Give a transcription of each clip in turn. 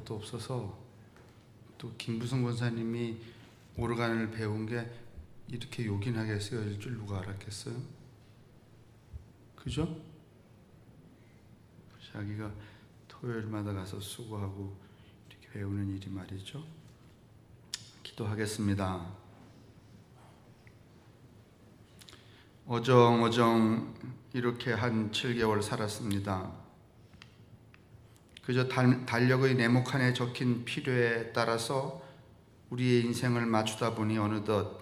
것도 없어서 또 김부성 권사님이 오르간을 배운 게 이렇게 요긴하게 쓰여질 줄 누가 알았겠어요? 그죠? 자기가 토요일마다 가서 수고하고 이렇게 배우는 일이 말이죠. 기도하겠습니다. 어정어정 이렇게 한 7개월 살았습니다. 그저 달력의 네모칸에 적힌 필요에 따라서 우리의 인생을 맞추다 보니 어느덧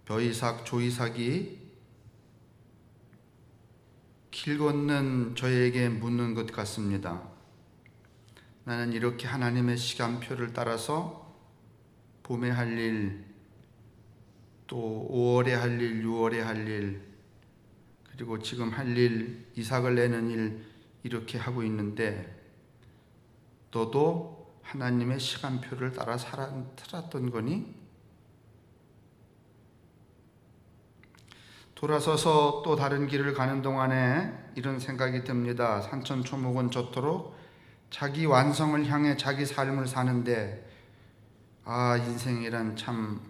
벼이삭 조이삭이 길 건넌 저에게 묻는 것 같습니다. 나는 이렇게 하나님의 시간표를 따라서 봄에 할 일, 또 5월에 할 일, 6월에 할 일, 그리고 지금 할 일, 이삭을 내는 일 이렇게 하고 있는데 너도 하나님의 시간표를 따라 살았던 거니? 돌아서서 또 다른 길을 가는 동안에 이런 생각이 듭니다. 산천초목은 저토록 자기 완성을 향해 자기 삶을 사는데 인생이란 참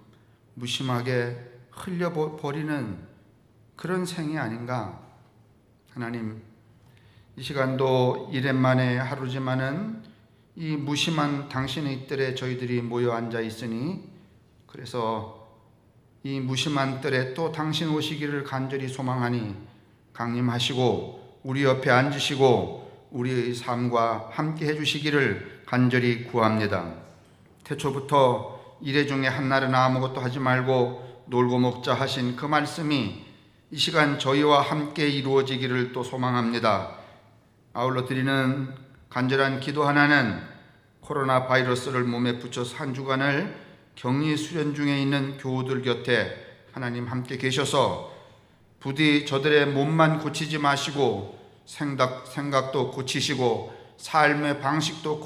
무심하게 흘려버리는 그런 생이 아닌가. 하나님, 이 시간도 이랜만에 하루지만은 이 무심한 당신의 뜰에 저희들이 모여 앉아 있으니 그래서 이 무심한 뜰에 또 당신 오시기를 간절히 소망하니 강림하시고 우리 옆에 앉으시고 우리의 삶과 함께 해주시기를 간절히 구합니다. 태초부터 이래 중에 한날은 아무것도 하지 말고 놀고 먹자 하신 그 말씀이 이 시간 저희와 함께 이루어지기를 또 소망합니다. 아울러 드리는 간절한 기도 하나는 코로나 바이러스를 몸에 붙여서 한 주간을 격리 수련 중에 있는 교우들 곁에 하나님 함께 계셔서 부디 저들의 몸만 고치지 마시고 생각도 고치시고 삶의 방식도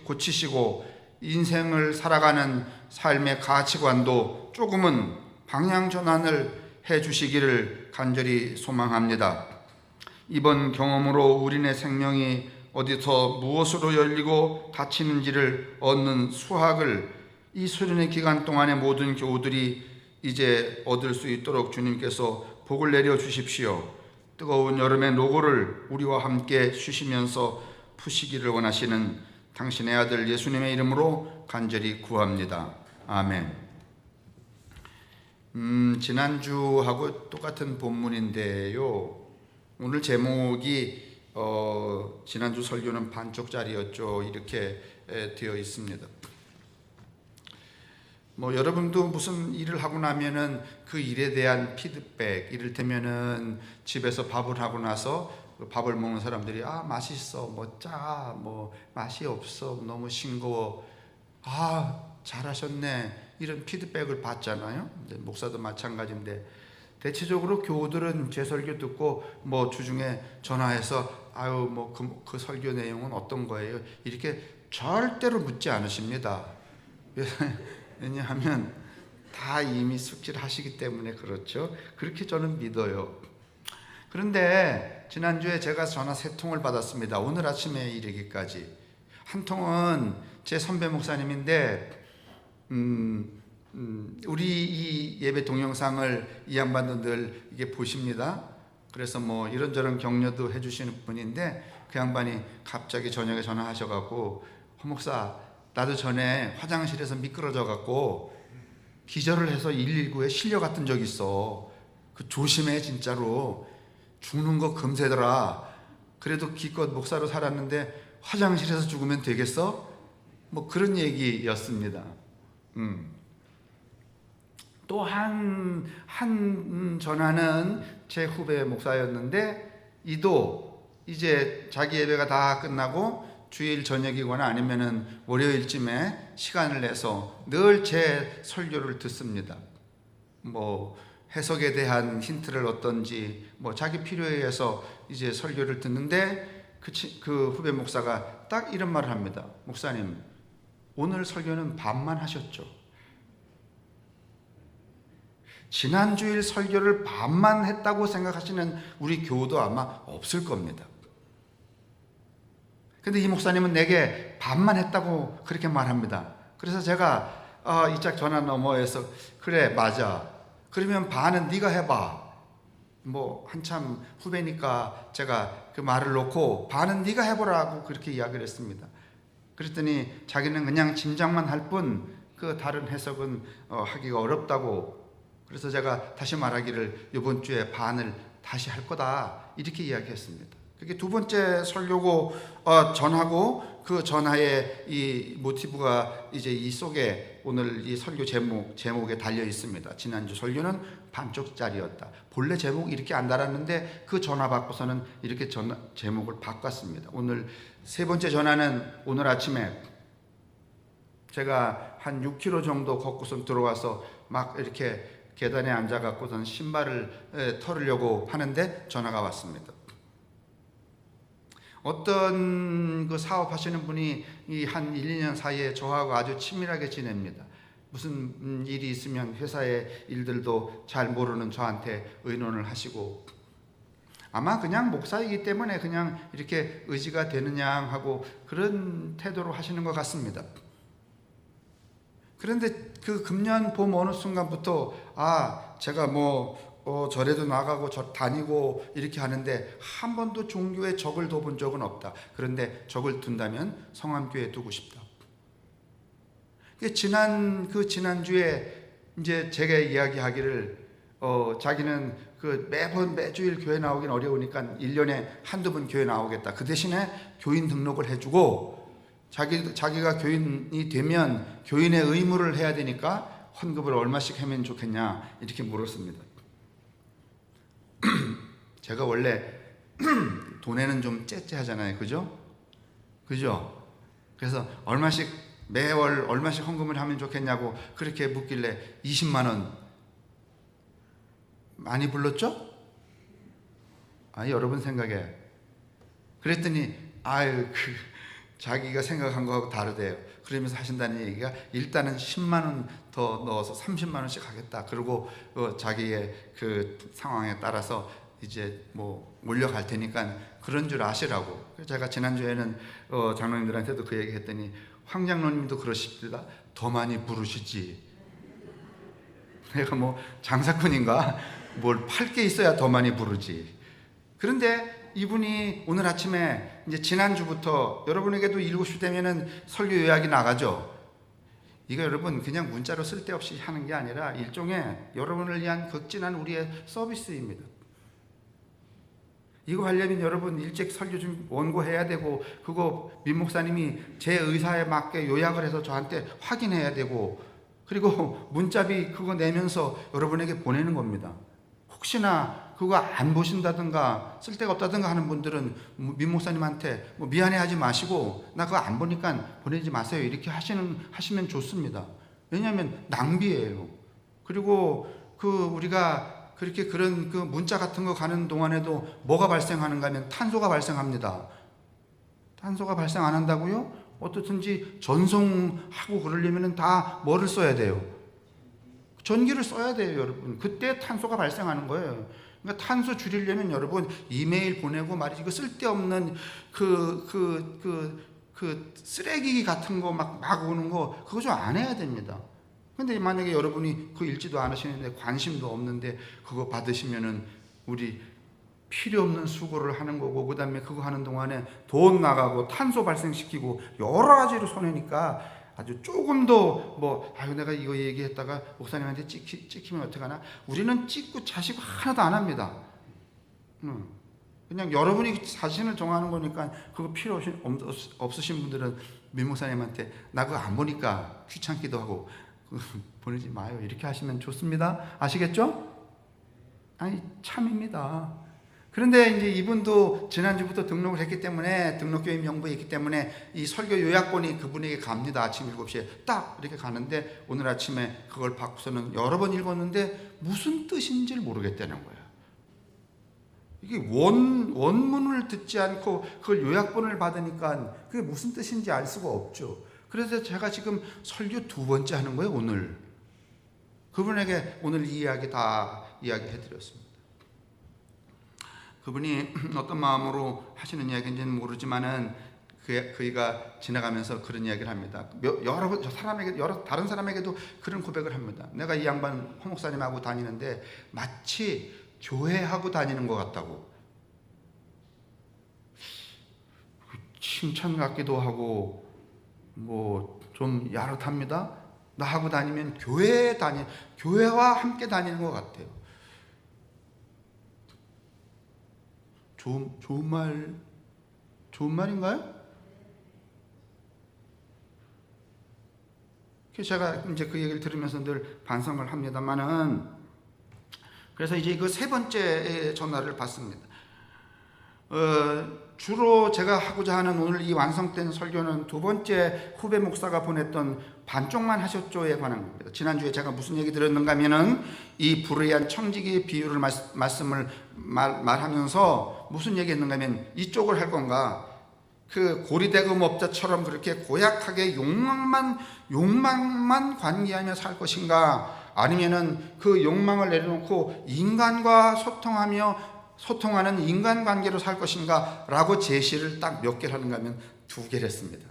고치시고 인생을 살아가는 삶의 가치관도 조금은 방향 전환을 해 주시기를 간절히 소망합니다. 이번 경험으로 우리네 생명이 어디서 무엇으로 열리고 닫히는지를 얻는 수학을 이 수련의 기간 동안에 모든 교우들이 이제 얻을 수 있도록 주님께서 복을 내려 주십시오. 뜨거운 여름의 노고를 우리와 함께 쉬시면서 푸시기를 원하시는 당신의 아들 예수님의 이름으로 간절히 구합니다. 아멘. 지난주하고 똑같은 본문인데요. 오늘 제목이 지난주 설교는 반쪽짜리였죠. 이렇게 되어 있습니다. 여러분도 무슨 일을 하고 나면은 그 일에 대한 피드백, 이를테면은 집에서 밥을 하고 나서 밥을 먹는 사람들이 맛있어, 짜, 맛이 없어, 너무 싱거워, 잘하셨네, 이런 피드백을 받잖아요. 목사도 마찬가지인데 대체적으로 교우들은 제 설교 듣고 주중에 전화해서 그 설교 내용은 어떤 거예요? 이렇게 절대로 묻지 않으십니다. 왜냐하면 다 이미 숙지하시기 때문에 그렇죠. 그렇게 저는 믿어요. 그런데 지난주에 제가 전화 3통을 받았습니다. 오늘 아침에 이르기까지. 한 통은 제 선배 목사님인데 우리 이 예배 동영상을 이 양반도 늘 이게 보십니다. 그래서 이런저런 격려도 해주시는 분인데 그 양반이 갑자기 저녁에 전화하셔갖고 허 목사, 나도 전에 화장실에서 미끄러져갖고 기절을 해서 119에 실려갔던 적 있어. 그 조심해, 진짜로. 죽는 거 금세더라. 그래도 기껏 목사로 살았는데 화장실에서 죽으면 되겠어? 그런 얘기였습니다. 또 한 전화는 제 후배 목사였는데 이도 이제 자기 예배가 다 끝나고 주일 저녁이거나 아니면은 월요일쯤에 시간을 내서 늘 제 설교를 듣습니다. 해석에 대한 힌트를 얻던지 자기 필요에 의해서 이제 설교를 듣는데 그 후배 목사가 딱 이런 말을 합니다. 목사님, 오늘 설교는 반만 하셨죠? 지난주일 설교를 반만 했다고 생각하시는 우리 교우도 아마 없을 겁니다. 근데 이 목사님은 내게 반만 했다고 그렇게 말합니다. 그래서 제가 이 짝 전화 너머에서 그래 맞아. 그러면 반은 네가 해봐. 뭐 한참 후배니까 제가 그 말을 놓고 반은 네가 해보라고 그렇게 이야기를 했습니다. 그랬더니 자기는 그냥 짐작만 할 뿐 그 다른 해석은 하기가 어렵다고. 그래서 제가 다시 말하기를 이번 주에 반을 다시 할 거다 이렇게 이야기했습니다. 그게 두 번째 설교고 전하고 그 전하의 이 모티브가 이제 이 속에 오늘 이 설교 제목에 달려 있습니다. 지난주 설교는 반쪽짜리였다. 본래 제목 이렇게 안 달았는데 그 전화 받고서는 이렇게 제목을 바꿨습니다. 오늘 세 번째 전화는 오늘 아침에 제가 한 6km 정도 걷고선 들어와서 막 이렇게 계단에 앉아갖고선 신발을 털으려고 하는데 전화가 왔습니다. 어떤 그 사업하시는 분이 이 한 1, 2년 사이에 저하고 아주 친밀하게 지냅니다. 무슨 일이 있으면 회사의 일들도 잘 모르는 저한테 의논을 하시고 아마 그냥 목사이기 때문에 그냥 이렇게 의지가 되느냐 하고 그런 태도로 하시는 것 같습니다. 그런데 그 금년 봄 어느 순간부터 제가 절에도 나가고 절 다니고 이렇게 하는데 한 번도 종교에 적을 둬본 적은 없다. 그런데 적을 둔다면 성암교회에 두고 싶다. 지난주에 이제 제가 이야기하기를 자기는 그 매주일 교회 나오긴 어려우니까 1년에 한두 번 교회 나오겠다. 그 대신에 교인 등록을 해주고 자기가 교인이 되면 교인의 의무를 해야 되니까 헌금을 얼마씩 하면 좋겠냐 이렇게 물었습니다. 제가 원래 돈에는 좀 째째하잖아요. 그죠? 그래서 매월 얼마씩 헌금을 하면 좋겠냐고 그렇게 묻길래 20만 원 많이 불렀죠? 여러분 생각에 그랬더니 자기가 생각한 거하고 다르대요. 그러면서 하신다는 얘기가 일단은 10만 원 더 넣어서 30만 원씩 하겠다. 그리고 자기의 그 상황에 따라서 이제 몰려갈 테니까 그런 줄 아시라고. 제가 지난주에는 장로님들한테도 그 얘기 했더니 황 장로님도 그러십니다. 더 많이 부르시지. 내가 장사꾼인가? 뭘 팔 게 있어야 더 많이 부르지. 그런데 이분이 오늘 아침에 이제 지난주부터 여러분에게도 7시 되면은 설교 요약이 나가죠. 이거 여러분 그냥 문자로 쓸데없이 하는 게 아니라 일종의 여러분을 위한 극진한 우리의 서비스입니다. 이거 하려면 여러분 일찍 설교 좀 원고해야 되고 그거 민 목사님이 제 의사에 맞게 요약을 해서 저한테 확인해야 되고 그리고 문자비 그거 내면서 여러분에게 보내는 겁니다. 혹시나 그거 안 보신다든가 쓸데가 없다든가 하는 분들은 민 목사님한테 미안해하지 마시고 나 그거 안 보니까 보내지 마세요 이렇게 하시면 좋습니다. 왜냐하면 낭비예요. 그리고 우리가 그렇게 그런 그 문자 같은 거 가는 동안에도 뭐가 발생하는가 하면 탄소가 발생합니다. 탄소가 발생 안 한다고요? 어떻든지 전송하고 그러려면 다 뭐를 써야 돼요? 전기를 써야 돼요, 여러분. 그때 탄소가 발생하는 거예요. 그러니까 탄소 줄이려면 여러분 이메일 보내고 말이지 이거 쓸데없는 쓰레기 같은 거 막 오는 거 그거 좀 안 해야 됩니다. 근데 만약에 여러분이 그거 읽지도 않으시는데 관심도 없는데 그거 받으시면은 우리 필요 없는 수고를 하는 거고 그다음에 그거 하는 동안에 돈 나가고 탄소 발생시키고 여러 가지로 손해니까 아주 조금도 내가 이거 얘기했다가 목사님한테 찍히면 어떡하나? 우리는 찍고 자식 하나도 안 합니다. 그냥 여러분이 자신을 정하는 거니까 그거 필요 없으신 분들은 민 목사님한테 나 그거 안 보니까 귀찮기도 하고 보내지 마요. 이렇게 하시면 좋습니다. 아시겠죠? 참입니다. 그런데 이제 이분도 지난주부터 등록을 했기 때문에 등록교인 명부에 있기 때문에 이 설교 요약본이 그분에게 갑니다. 아침 7시에 딱 이렇게 가는데 오늘 아침에 그걸 받고서는 여러 번 읽었는데 무슨 뜻인지를 모르겠다는 거예요. 이게 원문을 듣지 않고 그걸 요약본을 받으니까 그게 무슨 뜻인지 알 수가 없죠. 그래서 제가 지금 설교 2번째 하는 거예요, 오늘. 그분에게 오늘 이 이야기 다 이야기해드렸습니다. 그분이 어떤 마음으로 하시는 이야기인지는 모르지만은 그이가 지나가면서 그런 이야기를 합니다. 다른 사람에게도 그런 고백을 합니다. 내가 이 양반 홍 목사님하고 다니는데 마치 교회하고 다니는 것 같다고. 칭찬 같기도 하고 뭐 좀 야릇합니다. 나하고 다니면 교회와 함께 다니는 것 같아요. 좋은 말인가요? 제가 이제 그 얘기를 들으면서 늘 반성을 합니다만은, 그래서 이제 그 세 번째 전화를 받습니다. 주로 제가 하고자 하는 오늘 이 완성된 설교는 두 번째 후배 목사가 보냈던 반쪽만 하셨죠에 관한 겁니다. 지난주에 제가 무슨 얘기 들었는가 하면은 이 불의한 청지기 비유를 말하면서 무슨 얘기 했는가 하면 이쪽을 할 건가, 그 고리대금업자처럼 그렇게 고약하게 욕망만 관계하며 살 것인가, 아니면은 그 욕망을 내려놓고 인간과 소통하는 인간관계로 살 것인가 라고 제시를 딱 몇 개를 하는가 하면 두 개를 했습니다.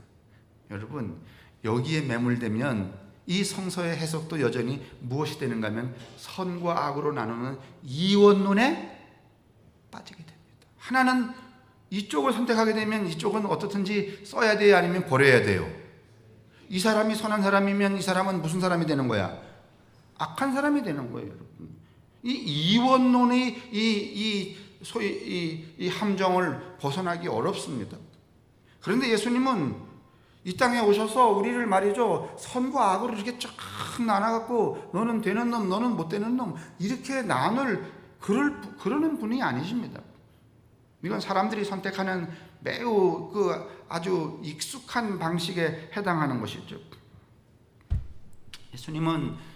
여러분, 여기에 매몰되면 이 성서의 해석도 여전히 무엇이 되는가 하면 선과 악으로 나누는 이원론에 빠지게 됩니다. 하나는 이쪽을 선택하게 되면 이쪽은 어떻든지 써야 돼요, 아니면 버려야 돼요. 이 사람이 선한 사람이면 이 사람은 무슨 사람이 되는 거야? 악한 사람이 되는 거예요, 여러분. 이 이원론의 소위 이 함정을 벗어나기 어렵습니다. 그런데 예수님은 이 땅에 오셔서 우리를 말이죠, 선과 악으로 이렇게 쫙 나눠갖고 너는 되는 놈, 너는 못 되는 놈, 이렇게 그러는 분이 아니십니다. 이건 사람들이 선택하는 매우 아주 익숙한 방식에 해당하는 것이죠. 예수님은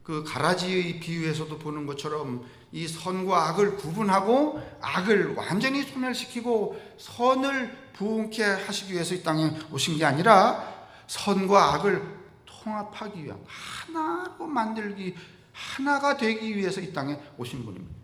그 가라지의 비유에서도 보는 것처럼 이 선과 악을 구분하고 악을 완전히 소멸시키고 선을 부흥케 하시기 위해서 이 땅에 오신 게 아니라 선과 악을 통합하기 위한, 하나로 만들기, 하나가 되기 위해서 이 땅에 오신 분입니다.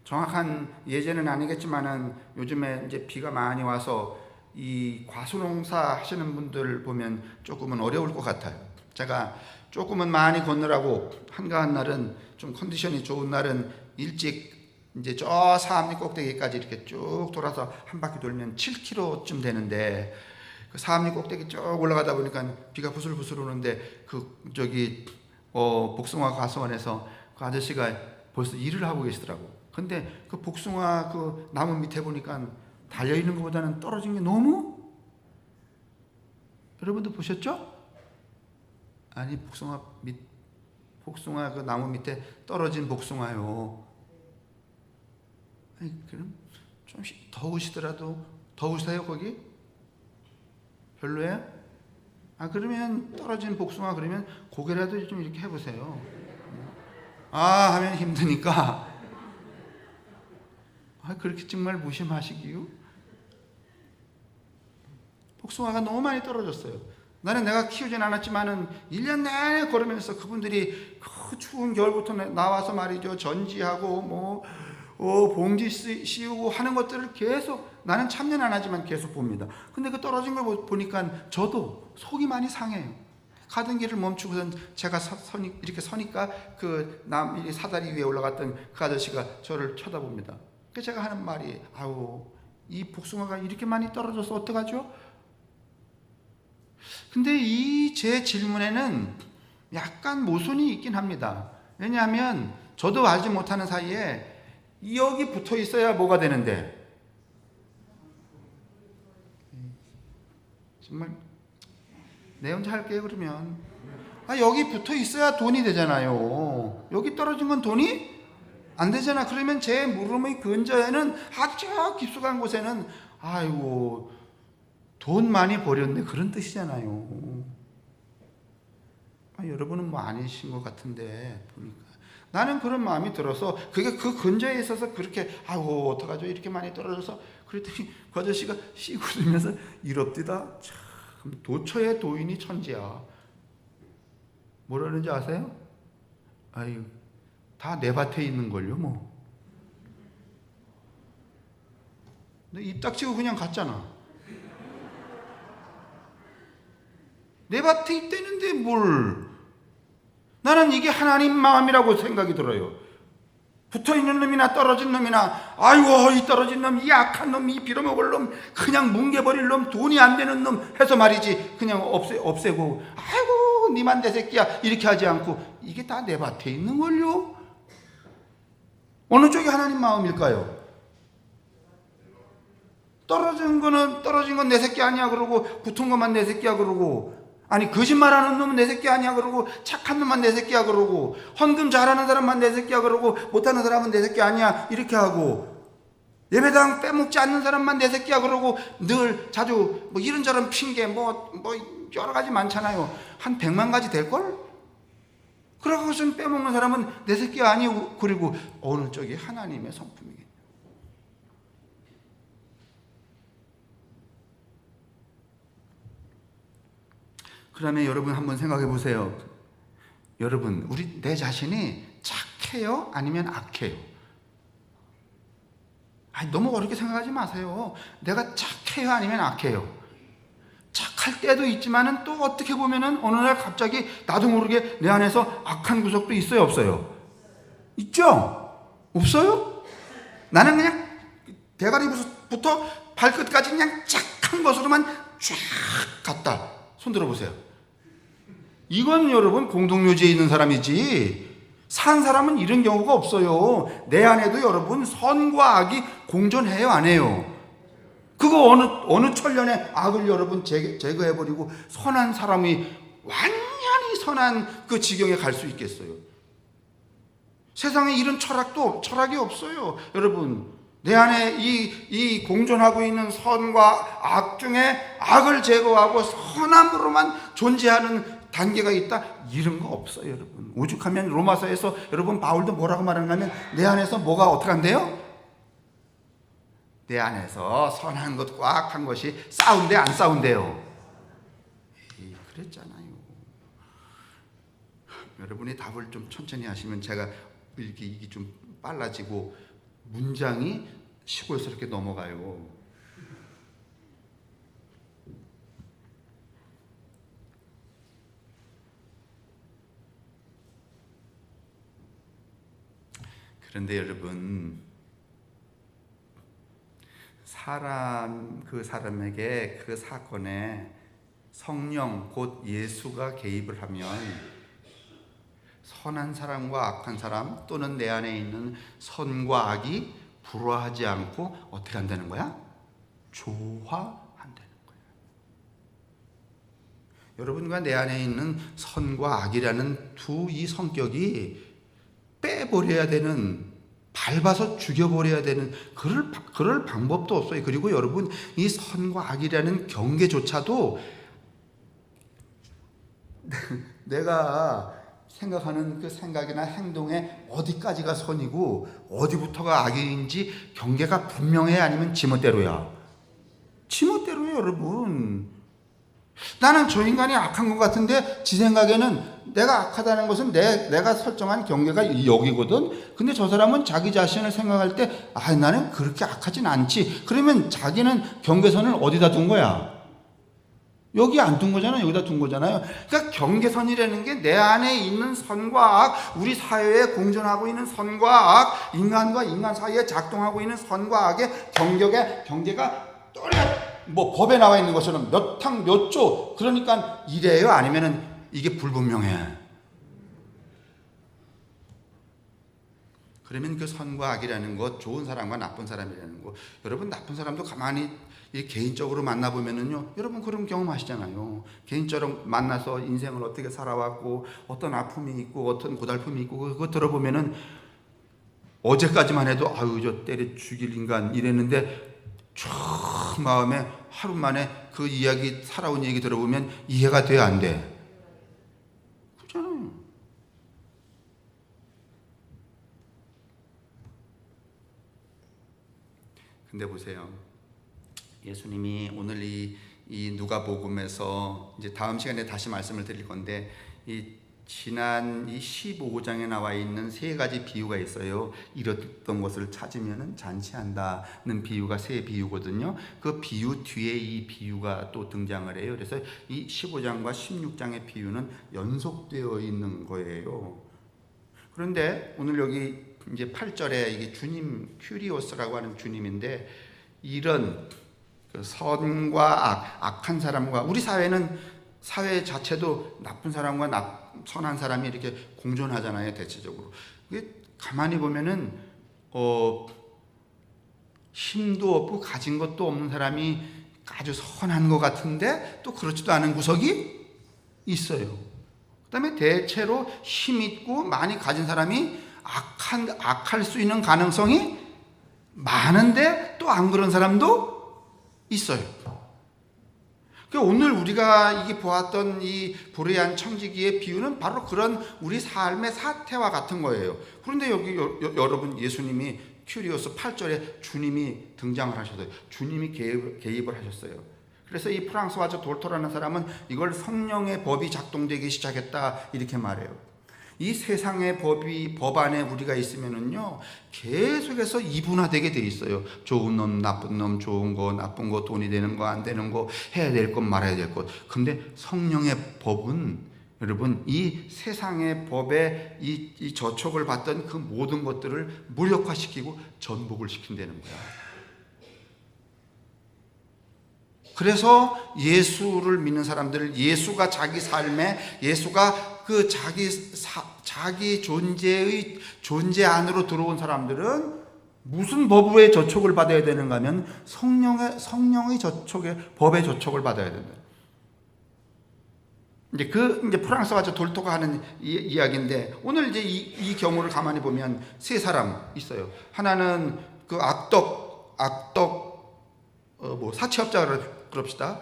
정확한 예제는 아니겠지만은 요즘에 이제 비가 많이 와서 이 과수농사 하시는 분들 보면 조금은 어려울 것 같아요. 제가 조금은 많이 걷느라고 한가한 날은, 좀 컨디션이 좋은 날은 일찍 이제 저 사암리 꼭대기까지 이렇게 쭉 돌아서 한 바퀴 돌면 7km쯤 되는데, 그 사암리 꼭대기 쭉 올라가다 보니까 비가 부슬부슬 오는데 복숭아 과수원에서 그 아저씨가 벌써 일을 하고 계시더라고. 근데 그 복숭아 그 나무 밑에 보니까 달려있는 것보다는 떨어진 게 너무, 여러분도 보셨죠? 아니, 복숭아 그 나무 밑에 떨어진 복숭아요. 아니, 그럼 좀 더우시더라도, 더우세요 거기? 별로예요? 그러면 떨어진 복숭아, 그러면 고개라도 좀 이렇게 해보세요. 하면 힘드니까. 그렇게 정말 무심하시기요? 복숭아가 너무 많이 떨어졌어요. 내가 키우진 않았지만은 1년 내내 걸으면서 그분들이 그 추운 겨울부터 나와서 말이죠, 전지하고 봉지 씌우고 하는 것들을 계속, 나는 참여는 안 하지만 계속 봅니다. 근데 그 떨어진 걸 보니까 저도 속이 많이 상해요. 가던 길을 멈추고선 제가 이렇게 서니까 그 사다리 위에 올라갔던 그 아저씨가 저를 쳐다봅니다. 그래서 제가 하는 말이, 이 복숭아가 이렇게 많이 떨어져서 어떡하죠? 근데 이 제 질문에는 약간 모순이 있긴 합니다. 왜냐하면 저도 알지 못하는 사이에 여기 붙어 있어야 뭐가 되는데, 정말 내 혼자 할게요. 그러면 여기 붙어 있어야 돈이 되잖아요. 여기 떨어진 건 돈이 안 되잖아. 그러면 제 물음의 근저에는 아주 깊숙한 곳에는 돈 많이 버렸네, 그런 뜻이잖아요. 여러분은 아니신 것 같은데 보니까 나는 그런 마음이 들어서, 그게 그 근저에 있어서 그렇게 어떡하죠, 이렇게 많이 떨어져서. 그랬더니 그 아저씨가 씩 웃으면서 이럽디다. 참 도처의 도인이 천지야. 뭐라는지 아세요? 다 내 밭에 있는 걸요 뭐. 근데 입 닥치고 그냥 갔잖아. 내 밭에 있다는데 뭘. 나는 이게 하나님 마음이라고 생각이 들어요. 붙어있는 놈이나 떨어진 놈이나, 아이고 이 떨어진 놈, 이 악한 놈, 이 빌어먹을 놈, 그냥 뭉개버릴 놈, 돈이 안 되는 놈 해서 말이지 그냥 없애고, 아이고 니만 내 새끼야 이렇게 하지 않고, 이게 다 내 밭에 있는 걸요. 어느 쪽이 하나님 마음일까요? 떨어진 건 내 새끼 아니야 그러고, 붙은 것만 내 새끼야 그러고, 아니 거짓말하는 놈은 내 새끼 아니야 그러고, 착한 놈만 내 새끼야 그러고, 헌금 잘하는 사람만 내 새끼야 그러고, 못하는 사람은 내 새끼 아니야 이렇게 하고, 예배당 빼먹지 않는 사람만 내 새끼야 그러고, 늘 자주 뭐 이런저런 핑계 뭐 여러 가지 많잖아요. 한 100만 가지 될걸? 그러고선 빼먹는 사람은 내 새끼 아니고, 그리고 어느 쪽이 하나님의 성품이겠냐. 그러면 여러분 한번 생각해 보세요. 여러분, 내 자신이 착해요? 아니면 악해요? 너무 어렵게 생각하지 마세요. 내가 착해요? 아니면 악해요? 착할 때도 있지만은 또 어떻게 보면은 어느 날 갑자기 나도 모르게 내 안에서 악한 구석도 있어요, 없어요? 있죠? 없어요? 나는 그냥 대가리부터 발끝까지 그냥 착한 것으로만 쫙 갔다. 손 들어보세요. 이건 여러분 공동묘지에 있는 사람이지, 산 사람은 이런 경우가 없어요. 내 안에도 여러분 선과 악이 공존해요, 안 해요? 그거 어느 천년에 악을 여러분 제거해버리고 선한 사람이 완전히 선한 그 지경에 갈 수 있겠어요? 세상에 이런 철학이 없어요. 여러분, 내 안에 이 공존하고 있는 선과 악 중에 악을 제거하고 선함으로만 존재하는 단계가 있다, 이런 거 없어요. 여러분, 오죽하면 로마서에서 여러분 바울도 뭐라고 말하냐면, 내 안에서 뭐가 어떻게 한대요? 내 안에서 선한 것과 악한 것이 싸운대 안 싸운대요? 그랬잖아요. 여러분이 답을 좀 천천히 하시면 제가 이게 좀 빨라지고 문장이 시골스럽게 넘어가요. 그런데 여러분, 그 사람에게 그 사건에 성령 곧 예수가 개입을 하면 선한 사람과 악한 사람 또는 내 안에 있는 선과 악이 불화하지 않고 어떻게 한다는 거야? 조화한다는 거야. 여러분과 내 안에 있는 선과 악이라는 이 성격이 빼버려야 되는, 밟아서 죽여버려야 되는 그럴 방법도 없어요. 그리고 여러분, 이 선과 악이라는 경계조차도 내가 생각하는 그 생각이나 행동에 어디까지가 선이고 어디부터가 악인지 경계가 분명해야, 아니면 지멋대로야? 지멋대로예요, 여러분. 나는 저 인간이 악한 것 같은데 지 생각에는 내가 악하다는 것은 내가 설정한 경계가 여기거든. 근데 저 사람은 자기 자신을 생각할 때 나는 그렇게 악하진 않지. 그러면 자기는 경계선을 어디다 둔 거야? 여기 안 둔 거잖아요. 여기다 둔 거잖아요. 그러니까 경계선이라는 게 내 안에 있는 선과 악, 우리 사회에 공존하고 있는 선과 악, 인간과 인간 사이에 작동하고 있는 선과 악의 경계가 또렷 법에 나와 있는 것처럼 몇 항 몇 조, 그러니까 이래요? 아니면은 이게 불분명해? 그러면 그 선과 악이라는 것, 좋은 사람과 나쁜 사람이라는 것, 여러분 나쁜 사람도 가만히 개인적으로 만나보면은요, 여러분 그런 경험하시잖아요. 개인적으로 만나서 인생을 어떻게 살아왔고 어떤 아픔이 있고 어떤 고달픔이 있고 그거 들어보면은 어제까지만 해도 저 때려 죽일 인간 이랬는데 촥 마음에 하루 만에 그 이야기, 살아온 얘기 들어보면 이해가 돼, 안 돼? 그렇잖아요. 근데 보세요. 예수님이 오늘 이 누가복음에서 이제 다음 시간에 다시 말씀을 드릴 건데, 이 지난 이 15장에 나와 있는 세 가지 비유가 있어요. 잃었던 것을 찾으면 잔치한다는 비유가 세 비유거든요. 그 비유 뒤에 이 비유가 또 등장을 해요. 그래서 이 15장과 16장의 비유는 연속되어 있는 거예요. 그런데 오늘 여기 이제 8절에 이게 주님 큐리오스라고 하는 주님인데, 이런 선과 악한 사람과, 우리 사회 자체도 나쁜 사람과 선한 사람이 이렇게 공존하잖아요, 대체적으로. 이게 가만히 보면은 힘도 없고 가진 것도 없는 사람이 아주 선한 것 같은데 또 그렇지도 않은 구석이 있어요. 그다음에 대체로 힘 있고 많이 가진 사람이 악할 수 있는 가능성이 많은데 또 안 그런 사람도 있어요. 오늘 우리가 이게 보았던 이 불의한 청지기의 비유는 바로 그런 우리 삶의 사태와 같은 거예요. 그런데 여기 여러분, 예수님이 큐리오스 8절에 주님이 등장을 하셨어요. 주님이 개입을 하셨어요. 그래서 이 프랑스와저 돌토라는 사람은 이걸 성령의 법이 작동되기 시작했다 이렇게 말해요. 이 세상의 법 안에 우리가 있으면은요, 계속해서 이분화되게 돼 있어요. 좋은 놈, 나쁜 놈, 좋은 거, 나쁜 거, 돈이 되는 거, 안 되는 거, 해야 될 것, 말아야 될 것. 근데 성령의 법은 여러분, 이 세상의 법에 이 저촉을 받던 그 모든 것들을 무력화시키고 전복을 시킨다는 거야. 그래서 예수를 믿는 사람들, 예수가 자기 삶에, 예수가 그 자기 존재 안으로 들어온 사람들은 무슨 법의 저촉을 받아야 되는가 하면 성령의 법의 저촉을 받아야 된다. 이제 프랑스와 저 돌토가 하는 이야기인데, 오늘 이제 이 경우를 가만히 보면 세 사람 있어요. 하나는 그 사채업자를 그럽시다.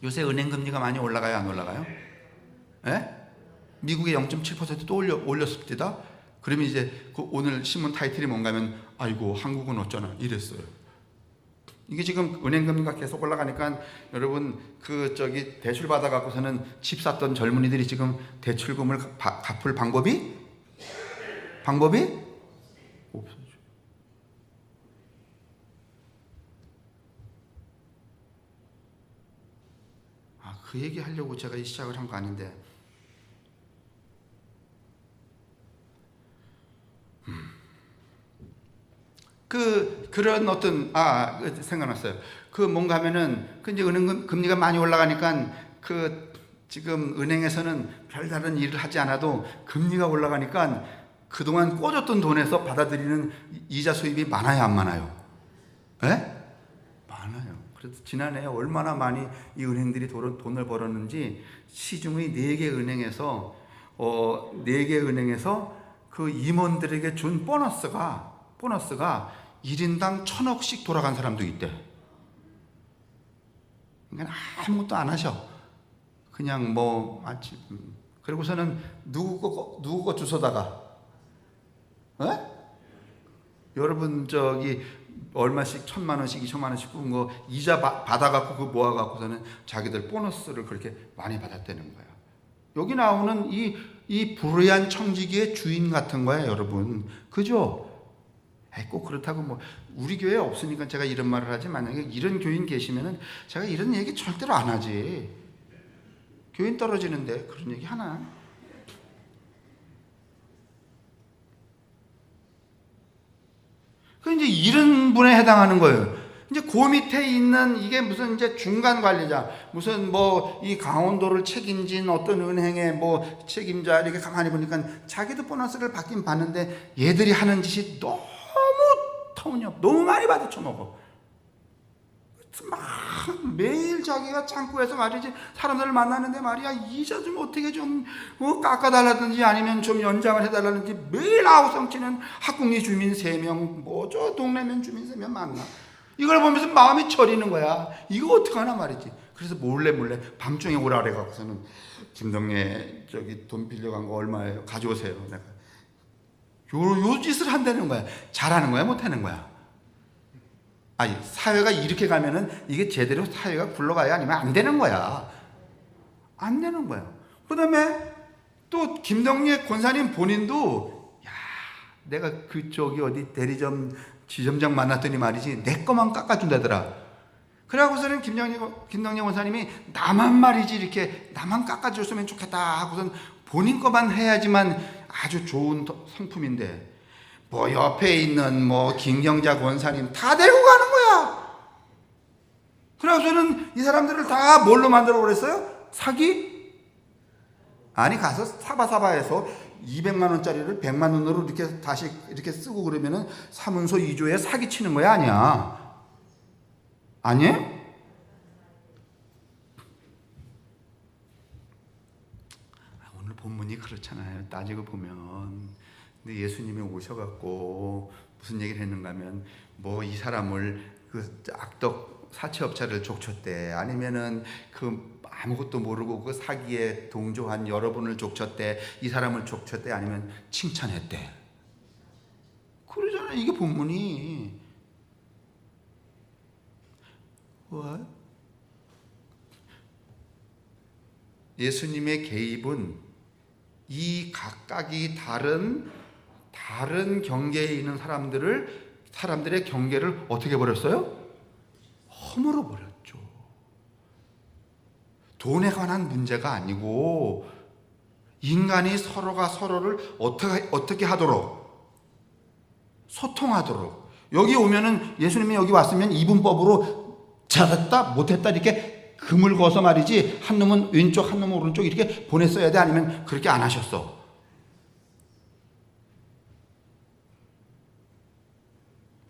요새 은행 금리가 많이 올라가요, 안 올라가요? 예? 미국의 0.7% 또 올렸습니다. 그러면 이제 오늘 신문 타이틀이 뭔가 하면, 아이고 한국은 어쩌나 이랬어요. 이게 지금 은행 금리가 계속 올라가니까 여러분, 대출 받아 갖고서는 집 샀던 젊은이들이 지금 대출금을 갚을 방법이 없어요. 그 얘기 하려고 제가 시작을 한 거 아닌데, 그런 어떤 생각났어요. 뭔가 하면은 이제 은행 금리가 많이 올라가니까 지금 은행에서는 별다른 일을 하지 않아도 금리가 올라가니까 그동안 꿔줬던 돈에서 받아들이는 이자 수입이 많아요, 안 많아요? 예? 많아요. 그래서 지난해 얼마나 많이 이 은행들이 돈을 벌었는지, 시중의 4개 은행에서 그 임원들에게 준 보너스가 1인당 1,000억씩 돌아간 사람도 있대. 그러니까 아무것도 안 하셔. 그냥 그리고서는 누구 거 주워다가, 여러분 얼마씩 1,000만 원씩 2,000만 원씩 뽑은 거 이자 받아갖고 그거 모아갖고서는 자기들 보너스를 그렇게 많이 받았다는 거야. 여기 나오는 이 불의한 청지기의 주인 같은 거야, 여러분. 그죠? 꼭 그렇다고 우리 교회에 없으니까 제가 이런 말을 하지, 만약에 이런 교인 계시면은 제가 이런 얘기 절대로 안 하지. 교인 떨어지는데 그런 얘기 하나? 이제 이런 분에 해당하는 거예요. 이제 그 밑에 있는 이게 무슨 이제 중간 관리자, 무슨 이 강원도를 책임진 어떤 은행의 책임자, 이렇게 가만히 보니까 자기도 보너스를 받긴 받는데 얘들이 하는 짓이 너무 터무니없고 너무 많이 받아 쳐먹어. 매일 자기가 창구에서 말이지, 사람들을 만나는데 말이야, 이자 좀 어떻게 좀 깎아달라든지 아니면 좀 연장을 해달라든지 매일 아우성치는 학궁리 주민 3명, 저 동네면 주민 3명 만나. 이걸 보면서 마음이 저리는 거야. 이거 어떡하나 말이지. 그래서 몰래 밤중에 오라 그래갖고서는, 김동래 돈 빌려간 거 얼마예요? 가져오세요. 내가 요 짓을 한다는 거야. 잘하는 거야, 못하는 거야? 사회가 이렇게 가면은 이게 제대로 사회가 굴러가야 아니면 안 되는 거야. 안 되는 거예요. 그 다음에 또 김덕래 권사님 본인도 내가 그쪽이 어디 대리점 지점장 만났더니 말이지 내 거만 깎아준다더라. 그래갖고서는 김덕래 권사님이 나만 말이지 이렇게 나만 깎아줬으면 좋겠다 하고선 본인 거만 해야지만 아주 좋은 성품인데 뭐 옆에 있는 뭐 김경자 권사님 다 데리고 가는 거야. 그래서는 이 사람들을 다 뭘로 만들어 버렸어요? 사기? 아니 가서 사바사바해서 200만 원짜리를 100만 원으로 이렇게 다시 이렇게 쓰고 그러면은 사문서 2조에 사기 치는 거야 아니야? 아니에요? 오늘 본문이 그렇잖아요. 따지고 보면. 근데 예수님이 오셔갖고 무슨 얘기를 했는가 하면 뭐 이 사람을 그 악덕 사채업자를 족쳤대. 아니면은 그 아무것도 모르고 그 사기에 동조한 여러분을 족쳤대. 이 사람을 족쳤대. 아니면 칭찬했대. 그러잖아요. 이게 본문이. 뭐? 예수님의 개입은 이 각각이 다른 경계에 있는 사람들의 경계를 어떻게 버렸어요? 허물어 버렸죠. 돈에 관한 문제가 아니고 인간이 서로가 서로를 어떻게 하도록 소통하도록. 여기 오면은 예수님이 여기 왔으면 이분법으로 잘했다 못했다 이렇게 금을 거서 말이지 한 놈은 왼쪽 한 놈은 오른쪽 이렇게 보냈어야 돼. 아니면 그렇게 안 하셨어.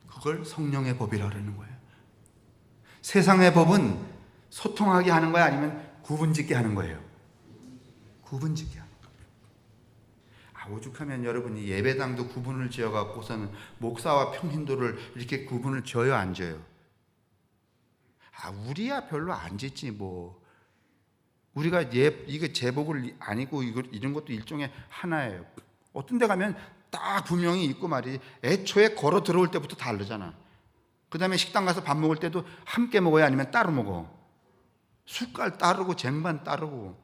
그걸 성령의 법이라고 그러는 거예요. 세상의 법은 소통하게 하는 거야 아니면 구분짓게 하는 거예요? 구분짓게 하는 거예요. 오죽하면 여러분이 예배당도 구분을 지어갖고서는 목사와 평신도를 이렇게 구분을 지어요 안 지어요? 우리야 별로 안 짓지 뭐. 우리가 이게 제복을 아니고 이런 것도 일종의 하나예요. 어떤 데 가면 딱 분명히 있고 말이지. 애초에 걸어 들어올 때부터 다르잖아. 그 다음에 식당 가서 밥 먹을 때도 함께 먹어야 아니면 따로 먹어. 숟갈 따르고 쟁반 따르고.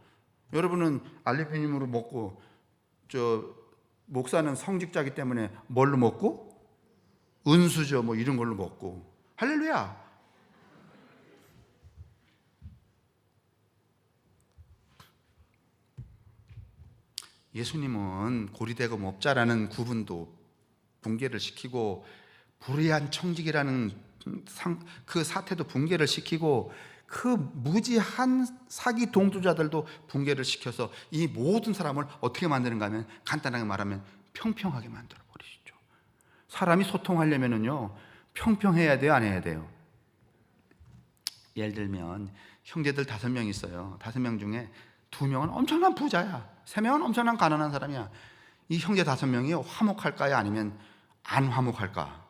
여러분은 알레피님으로 먹고 목사는 성직자이기 때문에 뭘로 먹고? 은수저 뭐 이런 걸로 먹고. 할렐루야. 예수님은 고리대금 업자라는 구분도 붕괴를 시키고 불의한 청직이라는 그 사태도 붕괴를 시키고 그 무지한 사기 동조자들도 붕괴를 시켜서 이 모든 사람을 어떻게 만드는가 하면 간단하게 말하면 평평하게 만들어 버리시죠. 사람이 소통하려면요 평평해야 돼요 안 해야 돼요? 예를 들면 형제들 5명 있어요. 5명 중에 2명은 엄청난 부자야. 3명은 엄청난 가난한 사람이야. 이 형제 5명이 화목할까요? 아니면 안 화목할까?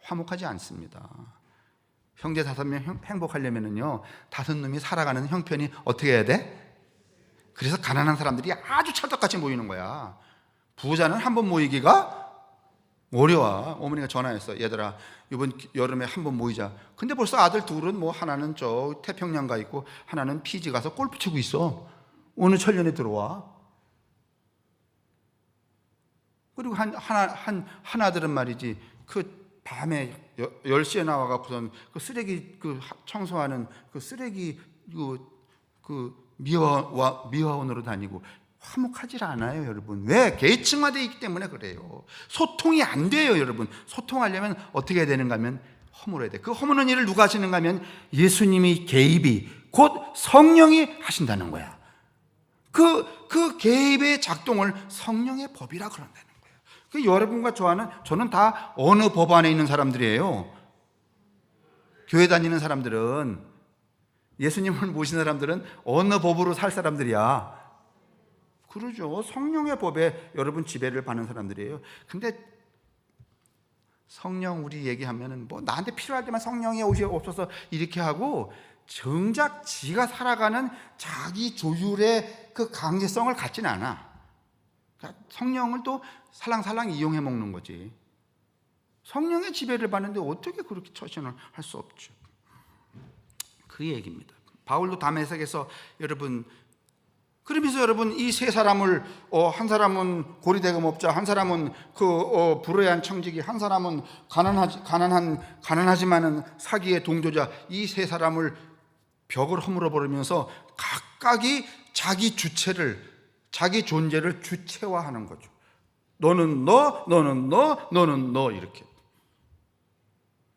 화목하지 않습니다. 형제 5명 행복하려면요 5놈이 살아가는 형편이 어떻게 해야 돼? 그래서 가난한 사람들이 아주 찰떡같이 모이는 거야. 부자는 한 번 모이기가 어려워. 어머니가 전화했어. 얘들아 이번 여름에 한번 모이자. 근데 벌써 아들 둘은 뭐 하나는 저 태평양 가 있고 하나는 피지 가서 골프 치고 있어. 어느 천년에 들어와. 그리고 하나들은 말이지 그 밤에 10시에 나와갖고선 그 쓰레기 청소하는 그 쓰레기 미화원으로 다니고 화목하질 않아요, 여러분. 왜? 계층화되어 있기 때문에 그래요. 소통이 안 돼요, 여러분. 소통하려면 어떻게 해야 되는가 하면 허물어야 돼. 그 허무는 일을 누가 하시는가 하면 예수님이 개입이 곧 성령이 하신다는 거야. 그 개입의 작동을 성령의 법이라 그런다는 거예요. 그 여러분과 저는 다 어느 법 안에 있는 사람들이에요. 교회 다니는 사람들은, 예수님을 모신 사람들은 어느 법으로 살 사람들이야? 그러죠. 성령의 법에 여러분 지배를 받는 사람들이에요. 근데 성령 우리 얘기하면은 뭐 나한테 필요할 때만 성령의 옷이 없어서 이렇게 하고 정작 지가 살아가는 자기 조율의 그 강제성을 갖지는 않아. 그러니까 성령을 또 살랑살랑 이용해 먹는 거지. 성령의 지배를 받는데 어떻게 그렇게 처신을 할 수 없죠. 그 얘기입니다. 바울도 다메섹에서 여러분, 그러면서 여러분 이 세 사람을 한 사람은 고리대금업자, 한 사람은 그 불의한 청지기, 한 사람은 가난하지만은 사기의 동조자, 이 세 사람을 벽을 허물어 버리면서 각각이 자기 주체를, 자기 존재를 주체화하는 거죠. 너는 너, 너는 너, 너는 너, 이렇게.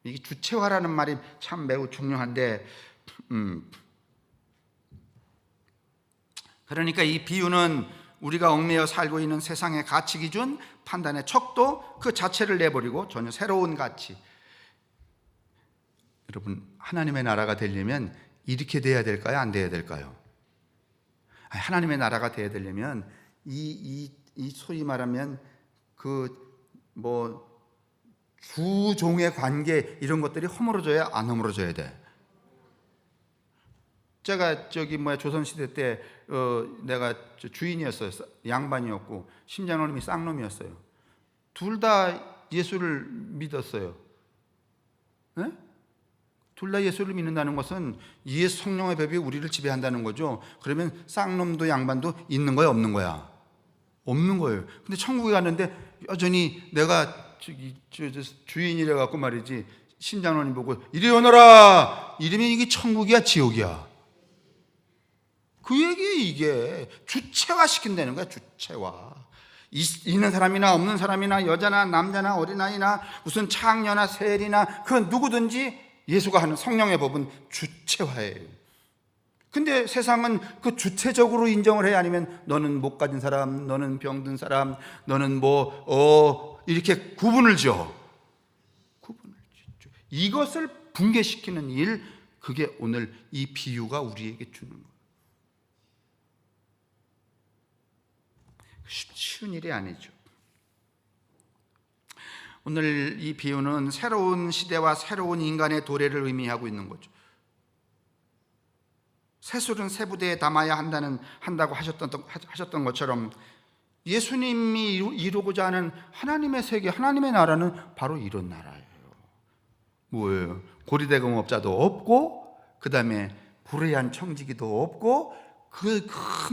이게 주체화라는 말이 참 매우 중요한데, 그러니까 이 비유는 우리가 얽매여 살고 있는 세상의 가치 기준, 판단의 척도 그 자체를 내버리고 전혀 새로운 가치. 여러분, 하나님의 나라가 되려면 이렇게 돼야 될까요? 안 돼야 될까요? 하나님의 나라가 돼야 되려면 이 소위 말하면 주종의 관계 이런 것들이 허물어져야 안 허물어져야 돼. 제가 조선시대 때 내가 주인이었어요. 양반이었고 심장노님이 쌍놈이었어요. 둘 다 예수를 믿었어요. 네? 둘 다 예수를 믿는다는 것은 예수 성령의 법이 우리를 지배한다는 거죠. 그러면 쌍놈도 양반도 있는 거야, 없는 거야? 없는 거예요. 근데 천국에 갔는데 여전히 내가 주인이래 갖고 말이지, 심장노님 보고 이리 오너라 이러면 이게 천국이야, 지옥이야? 그 얘기, 이게 주체화 시킨다는 거야. 주체화. 있는 사람이나 없는 사람이나 여자나 남자나 어린아이나 무슨 창녀나 세리나 그 누구든지 예수가 하는 성령의 법은 주체화예요. 근데 세상은 그 주체적으로 인정을 해야, 아니면 너는 못 가진 사람, 너는 병든 사람, 너는 이렇게 구분을 지어. 구분을 짓죠. 이것을 붕괴시키는 일, 그게 오늘 이 비유가 우리에게 주는 거예요. 쉬운 일이 아니죠. 오늘 이 비유는 새로운 시대와 새로운 인간의 도래를 의미하고 있는 거죠. 새술은 새 부대에 담아야 한다고 하셨던 것처럼 예수님이 이루고자 하는 하나님의 세계, 하나님의 나라는 바로 이런 나라예요. 뭐예요? 고리대금업자도 없고, 그 다음에 불의한 청지기도 없고,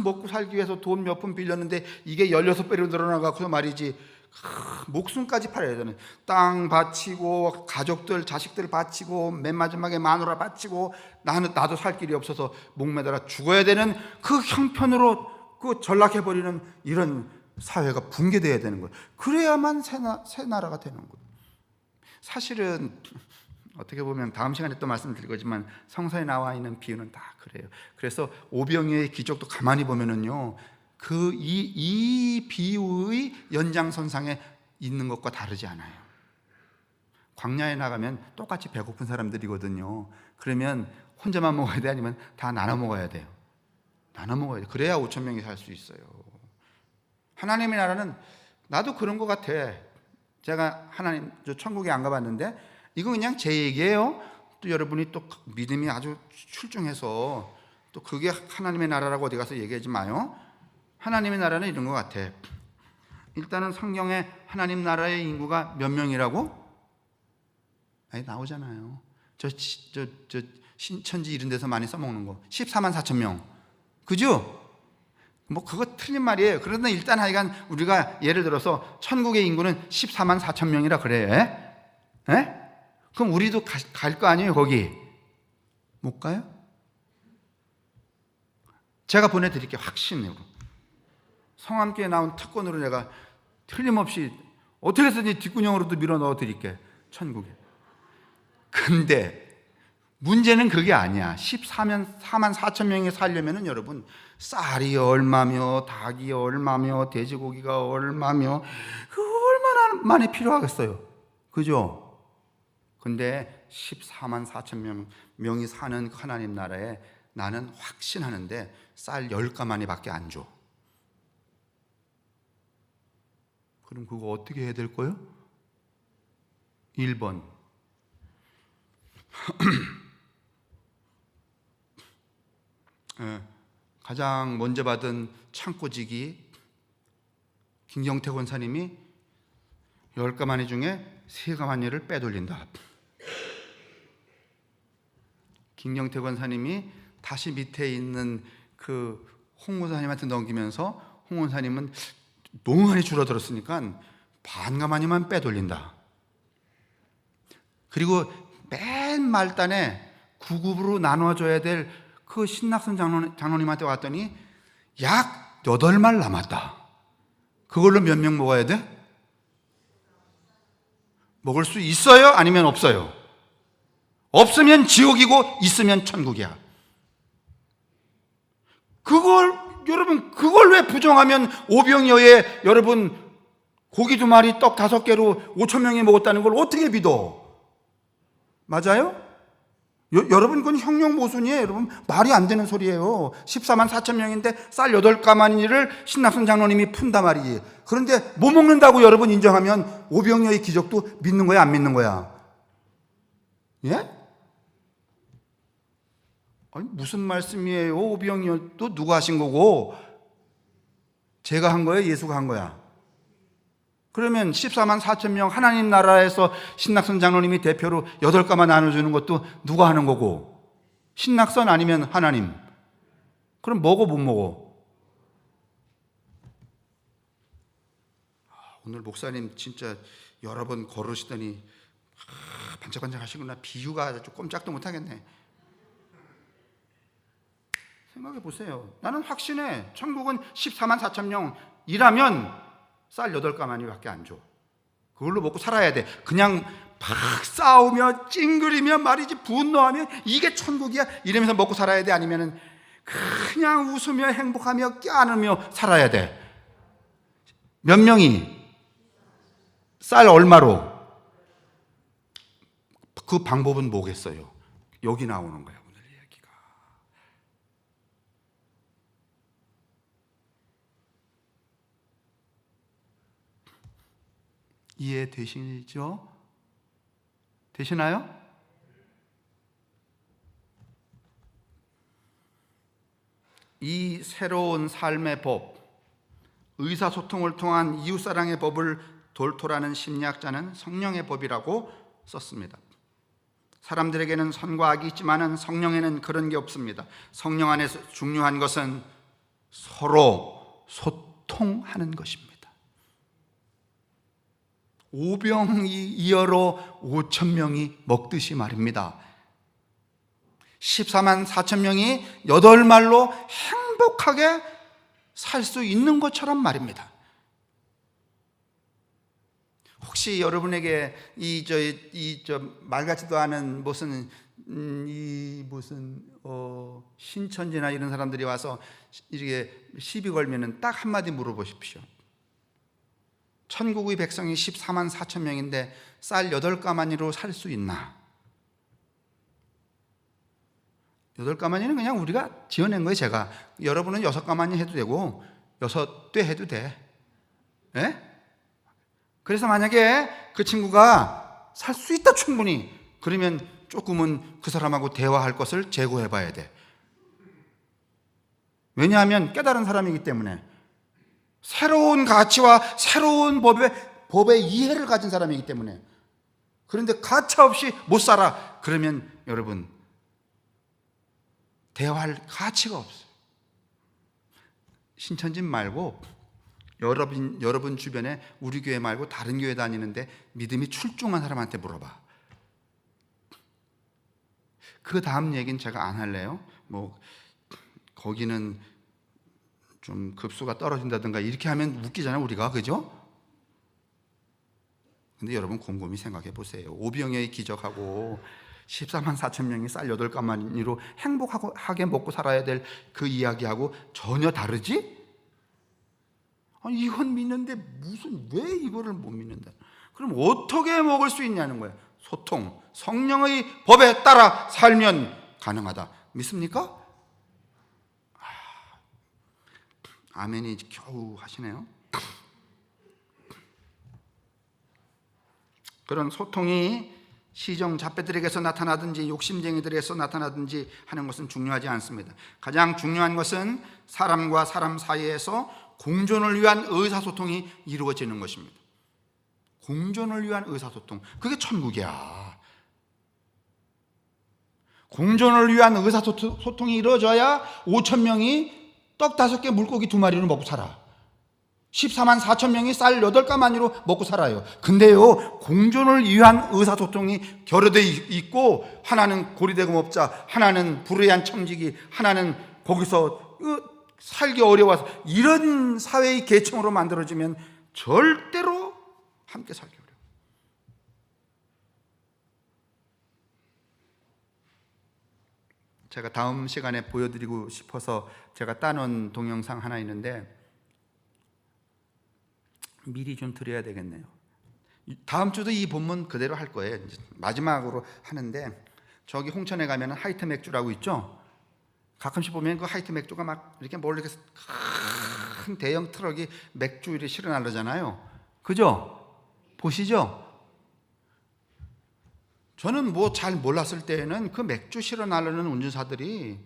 먹고 살기 위해서 돈 몇 푼 빌렸는데 이게 16배로 늘어나가서 말이지, 목숨까지 팔아야 되는, 땅 바치고 가족들 자식들 바치고 맨 마지막에 마누라 바치고 나도 살 길이 없어서 목매달아 죽어야 되는 그 형편으로 전락해버리는 이런 사회가 붕괴되어야 되는 거예요. 그래야만 새 나라가 되는 거예요. 사실은 어떻게 보면 다음 시간에 또 말씀드릴 거지만 성서에 나와 있는 비유는 다 그래요. 그래서 오병이어의 기적도 가만히 보면은요, 이 비유의 연장선상에 있는 것과 다르지 않아요. 광야에 나가면 똑같이 배고픈 사람들이거든요. 그러면 혼자만 먹어야 돼? 아니면 다 나눠 먹어야 돼요? 나눠 먹어야 돼. 그래야 5천 명이 살 수 있어요. 하나님의 나라는, 나도 그런 것 같아. 제가 천국에 안 가봤는데 이거 그냥 제 얘기예요. 또 여러분이 또 믿음이 아주 출중해서 또 그게 하나님의 나라라고 어디 가서 얘기하지 마요. 하나님의 나라는 이런 것 같아. 일단은 성경에 하나님 나라의 인구가 몇 명이라고? 나오잖아요. 신천지 이런 데서 많이 써먹는 거 14만 4천 명, 그죠? 그거 틀린 말이에요. 그러나 일단 하여간 우리가 예를 들어서 천국의 인구는 14만 4천 명이라 그래. 에? 그럼 우리도 갈 거 아니에요, 거기? 못 가요? 제가 보내드릴게요, 확신으로. 성함교에 나온 특권으로 내가 틀림없이 어떻게 해서든지 뒷구녕으로도 밀어 넣어 드릴게, 천국에. 근데 문제는 그게 아니야. 14만 4천 명이 살려면은 여러분, 쌀이 얼마며 닭이 얼마며 돼지고기가 얼마며 얼마나 많이 필요하겠어요, 그죠? 근데 14만 4천 명이 사는 하나님 나라에 나는 확신하는데 쌀 10가마니 밖에 안 줘. 그럼 그거 어떻게 해야 될 거예요? 1번 가장 먼저 받은 창고직이 김경태 권사님이 10가마니 중에 3가마니를 빼돌린다. 김경태 권사님이 다시 밑에 있는 그 홍문사님한테 넘기면서 홍문사님은 너무 많이 줄어들었으니까 반가마니만 빼돌린다. 그리고 맨 말단에 9급으로 나눠줘야 될 그 신낙선 장로님한테 왔더니 약 8말 남았다. 그걸로 몇 명 먹어야 돼? 먹을 수 있어요? 아니면 없어요? 없으면 지옥이고 있으면 천국이야. 그걸 왜 부정하면 오병이어에 여러분 고기 2마리 떡 5개로 5,000명이 먹었다는 걸 어떻게 믿어? 맞아요? 여러분 그건 형용 모순이에요. 여러분 말이 안 되는 소리예요. 14만 4천 명인데 쌀 8가마니를 신낙선 장로님이 푼다 말이지. 그런데 못 먹는다고 여러분 인정하면 오병이어의 기적도 믿는 거야, 안 믿는 거야? 예? 아니 무슨 말씀이에요? 오병이어도 누가 하신 거고 제가 한 거예요? 예수가 한 거야? 그러면 14만 4천 명 하나님 나라에서 신낙선 장로님이 대표로 8가마 나눠주는 것도 누가 하는 거고? 신낙선 아니면 하나님? 그럼 먹어 못 먹어? 오늘 목사님 진짜 여러 번 걸으시더니 반짝반짝 하시구나. 비유가 아주 꼼짝도 못하겠네. 생각해 보세요. 나는 확신해. 천국은 14만 4천 명이라면 쌀 8가마니밖에 안 줘. 그걸로 먹고 살아야 돼. 그냥 막 싸우며 찡그리며 말이지 분노하며 이게 천국이야 이러면서 먹고 살아야 돼? 아니면은 그냥 웃으며 행복하며 껴안으며 살아야 돼? 몇 명이? 쌀 얼마로? 그 방법은 뭐겠어요? 여기 나오는 거야 오늘 이야기가. 이해되시죠? 되시나요? 이 새로운 삶의 법, 의사소통을 통한 이웃사랑의 법을 돌토라는 심리학자는 성령의 법이라고 썼습니다. 사람들에게는 선과 악이 있지만 성령에는 그런 게 없습니다. 성령 안에서 중요한 것은 서로 소통하는 것입니다. 오병이어로 5천 명이 먹듯이 말입니다. 14만 4천 명이 8말로 행복하게 살 수 있는 것처럼 말입니다. 혹시 여러분에게 말 같지도 않은 무슨 신천지나 이런 사람들이 와서 이렇게 시비 걸면은 딱 한마디 물어보십시오. 천국의 백성이 14만 4천 명인데 쌀 8가마니로 살 수 있나? 8가마니는 그냥 우리가 지어낸 거예요. 제가. 여러분은 6가마니 해도 되고 6대 해도 돼. 예? 그래서 만약에 그 친구가 살 수 있다 충분히, 그러면 조금은 그 사람하고 대화할 것을 제고해 봐야 돼. 왜냐하면 깨달은 사람이기 때문에, 새로운 가치와 새로운 법의 이해를 가진 사람이기 때문에. 그런데 가차 없이 못 살아. 그러면 여러분 대화할 가치가 없어요. 신천지 말고 여러분 주변에 우리 교회 말고 다른 교회 다니는데 믿음이 출중한 사람한테 물어봐. 그 다음 얘기는 제가 안 할래요. 거기는 좀 급수가 떨어진다든가 이렇게 하면 웃기잖아요, 우리가. 그죠? 근데 여러분 곰곰이 생각해 보세요. 오병이어의 기적하고 14만 4천 명이 쌀 8가마니로 행복하게 먹고 살아야 될 그 이야기하고 전혀 다르지? 아니, 이건 믿는데 왜 이거를 못 믿는다? 그럼 어떻게 먹을 수 있냐는 거예요. 소통, 성령의 법에 따라 살면 가능하다. 믿습니까? 아멘이 겨우 하시네요. 그런 소통이 시정잡배들에게서 나타나든지 욕심쟁이들에게서 나타나든지 하는 것은 중요하지 않습니다. 가장 중요한 것은 사람과 사람 사이에서 공존을 위한 의사소통이 이루어지는 것입니다. 공존을 위한 의사소통, 그게 천국이야. 공존을 위한 의사소통이 이루어져야 5천 명이 떡 5개 물고기 2마리를 먹고 살아. 14만 4천 명이 쌀 8가마니로 먹고 살아요. 근데요, 공존을 위한 의사소통이 결여되어 있고, 하나는 고리대금업자, 하나는 불의한 청지기, 하나는 거기서 살기 어려워서, 이런 사회의 계층으로 만들어지면 절대로 함께 살기 어려워요. 제가 다음 시간에 보여드리고 싶어서 제가 따놓은 동영상 하나 있는데, 미리 좀 드려야 되겠네요. 다음 주도 이 본문 그대로 할 거예요. 이제 마지막으로 하는데, 저기 홍천에 가면 하이트 맥주라고 있죠. 가끔씩 보면 그 하이트 맥주가 막 이렇게 몰래 큰 대형 트럭이 맥주 이렇게 실어 나르잖아요. 그죠? 보시죠? 저는 뭐 잘 몰랐을 때에는 그 맥주 실어 나르는 운전사들이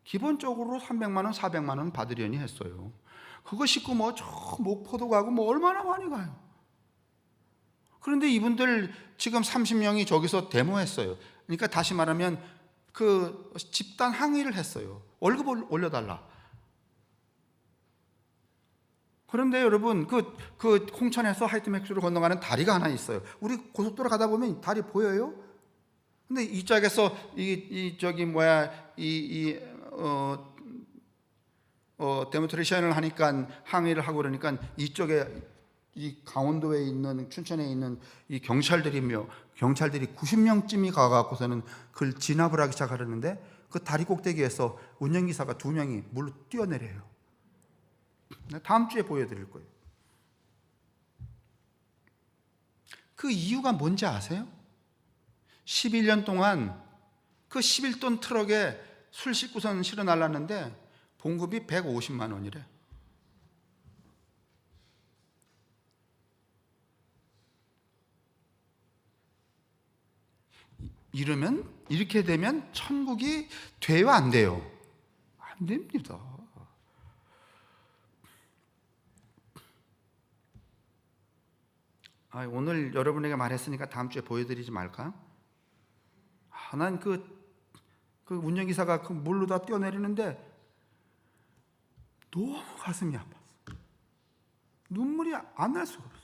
기본적으로 300만 원, 400만 원 받으려니 했어요. 그거 싣고 뭐 저 목포도 가고 뭐 얼마나 많이 가요. 그런데 이분들 지금 30명이 저기서 데모했어요. 그러니까 다시 말하면 그 집단 항의를 했어요. 월급을 올려달라. 그런데 여러분, 그 홍천에서 하이트 맥주를 건너가는 다리가 하나 있어요. 우리 고속도로 가다 보면 다리 보여요? 근데 이 짝에서 데모트레이션을 하니까, 항의를 하고 그러니까 이쪽에 이 강원도에 있는, 춘천에 있는 이 경찰들이 90명쯤이 가갖고서는 그걸 진압을 하기 시작하려는데, 그 다리 꼭대기에서 운전기사가 2명이 물로 뛰어내려요. 다음 주에 보여드릴 거예요. 그 이유가 뭔지 아세요? 11년 동안 그 11톤 트럭에 술 싣고선 실어 날랐는데 봉급이 150만 원이래. 이렇게 되면 천국이 돼요, 안 돼요? 안 됩니다. 오늘 여러분에게 말했으니까 다음 주에 보여드리지 말까? 난 그 운전기사가 그 물로 다 뛰어내리는데 너무 가슴이 아팠어. 눈물이 안 날 수가 없어.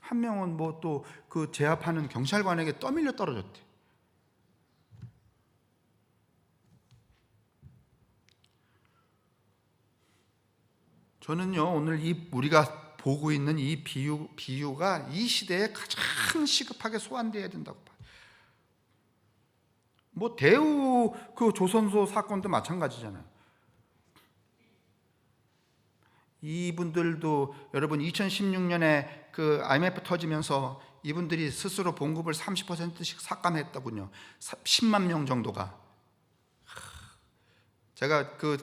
한 명은 뭐 또 그 제압하는 경찰관에게 떠밀려 떨어졌대. 저는요, 오늘 우리가 보고 있는 이 비유가 이 시대에 가장 시급하게 소환되어야 된다고 봐요. 뭐 대우 그 조선소 사건도 마찬가지잖아요. 이분들도 여러분 2016년에 그 IMF 터지면서 이분들이 스스로 봉급을 30%씩 삭감했더군요. 10만 명 정도가. 제가 그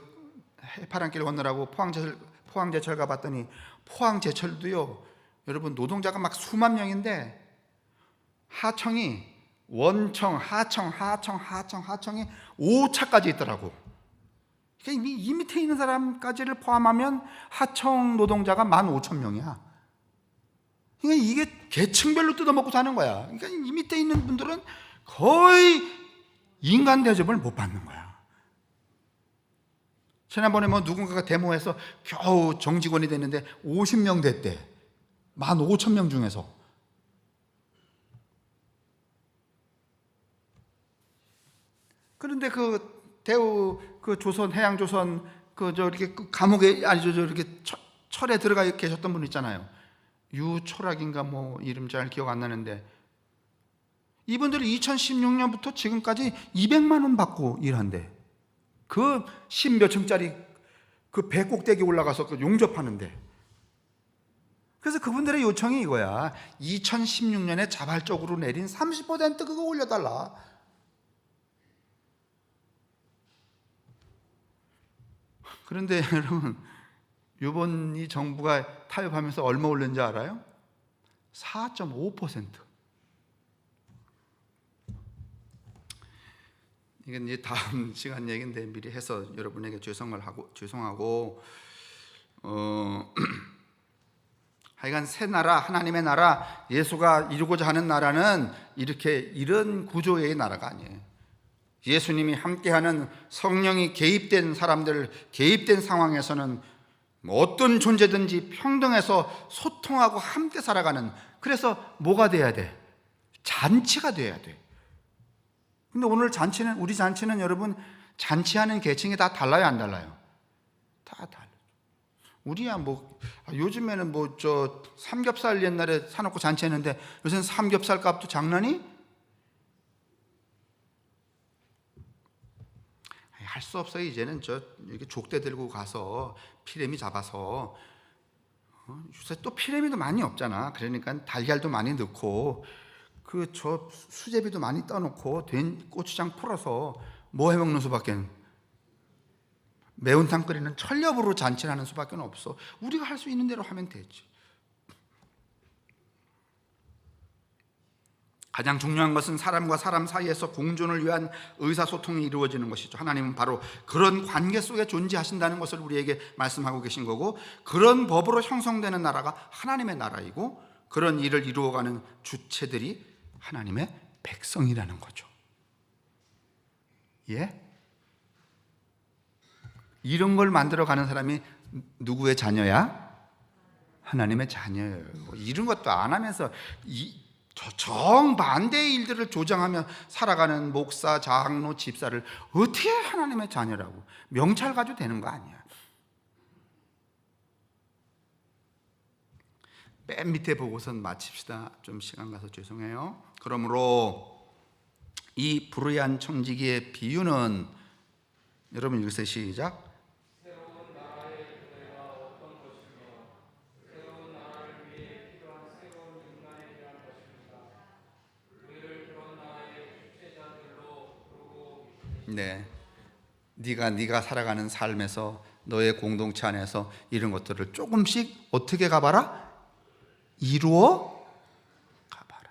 해파랑길 건너라고 포항제철 가봤더니, 포항제철도요, 여러분 노동자가 막 수만 명인데 하청이 원청, 하청이 5차까지 있더라고. 그러니까 이 밑에 있는 사람까지를 포함하면 하청 노동자가 15,000명이야. 그러니까 이게 계층별로 뜯어먹고 사는 거야. 그러니까 이 밑에 있는 분들은 거의 인간 대접을 못 받는 거야. 지난번에 뭐 누군가가 데모해서 겨우 정직원이 됐는데 50명 됐대. 15,000명 중에서. 그런데 그 대우 그 해양조선 이렇게 감옥에 이렇게 철에 들어가 계셨던 분 있잖아요. 유초락인가 뭐 이름 잘 기억 안 나는데, 이분들이 2016년부터 지금까지 200만 원 받고 일한대. 그 10몇 층짜리 그 배 꼭대기 올라가서 그 용접하는데. 그래서 그분들의 요청이 이거야. 2016년에 자발적으로 내린 30% 그거 올려달라. 그런데 여러분, 이번 이 정부가 타협하면서 얼마 올렸는지 알아요? 4.5%. 이건 이제 다음 시간 얘기인데 미리 해서 여러분에게 죄송하고 하여간 새 나라, 하나님의 나라, 예수가 이루고자 하는 나라는 이런 구조의 나라가 아니에요. 예수님이 함께하는 성령이 개입된 사람들, 개입된 상황에서는 어떤 존재든지 평등해서 소통하고 함께 살아가는, 그래서 뭐가 돼야 돼? 잔치가 돼야 돼. 근데 오늘 우리 잔치는 여러분, 잔치하는 계층이 다 달라요, 안 달라요? 다 달라요. 우리야 요즘에는 삼겹살 옛날에 사놓고 잔치했는데 요새는 삼겹살 값도 장난이? 할 수 없어요. 이제는 이렇게 족대 들고 가서 피레미 잡아서, 요새 또 피레미도 많이 없잖아. 그러니까 달걀도 많이 넣고 수제비도 많이 떠놓고 된 고추장 풀어서 뭐 해먹는 수밖에, 매운탕 끓이는 철렵으로 잔치를 하는 수밖에 없어. 우리가 할 수 있는 대로 하면 되지. 가장 중요한 것은 사람과 사람 사이에서 공존을 위한 의사소통이 이루어지는 것이죠. 하나님은 바로 그런 관계 속에 존재하신다는 것을 우리에게 말씀하고 계신 거고, 그런 법으로 형성되는 나라가 하나님의 나라이고, 그런 일을 이루어가는 주체들이 하나님의 백성이라는 거죠. 예? 이런 걸 만들어가는 사람이 누구의 자녀야? 하나님의 자녀예요. 이런 것도 안 하면서 정반대의 일들을 조장하며 살아가는 목사, 장로, 집사를 어떻게 하나님의 자녀라고 명찰 가지고 되는 거 아니야. 맨 밑에 보고선 마칩시다. 좀 시간 가서 죄송해요. 그러므로 이 불의한 청지기의 비유는, 여러분 읽으세요. 시작. 네, 네가 살아가는 삶에서, 너의 공동체 안에서 이런 것들을 조금씩 어떻게 가봐라? 이루어 가봐라.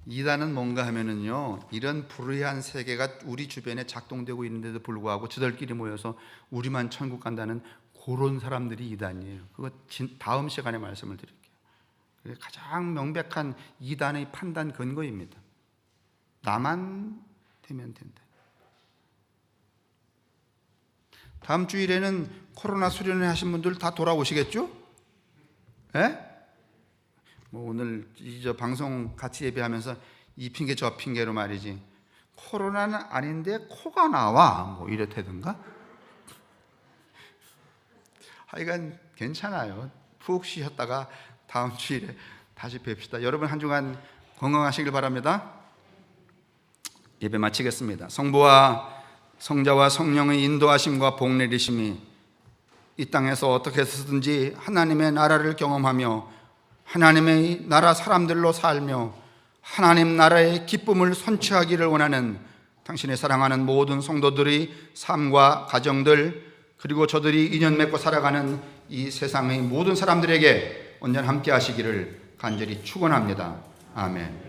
이단은 뭔가 하면은요, 이런 불의한 세계가 우리 주변에 작동되고 있는데도 불구하고 저들끼리 모여서 우리만 천국 간다는 그런 사람들이 이단이에요. 그거 다음 시간에 말씀을 드릴게요. 그게 가장 명백한 이단의 판단 근거입니다. 나만 되면 된다. 다음 주일에는 코로나 수련회 하신 분들 다 돌아오시겠죠? 예? 오늘 방송 같이 예배하면서 이 핑계 저 핑계로 말이지, 코로나는 아닌데 코가 나와 이렇다든가. 하여간 괜찮아요. 푹 쉬셨다가 다음 주일에 다시 뵙시다. 여러분 한 주간 건강하시길 바랍니다. 예배 마치겠습니다. 성부와 성자와 성령의 인도하심과 복내리심이 이 땅에서 어떻게 해서든지 하나님의 나라를 경험하며 하나님의 나라 사람들로 살며 하나님 나라의 기쁨을 선취하기를 원하는 당신의 사랑하는 모든 성도들의 삶과 가정들, 그리고 저들이 인연 맺고 살아가는 이 세상의 모든 사람들에게 언제나 함께 하시기를 간절히 축원합니다. 아멘.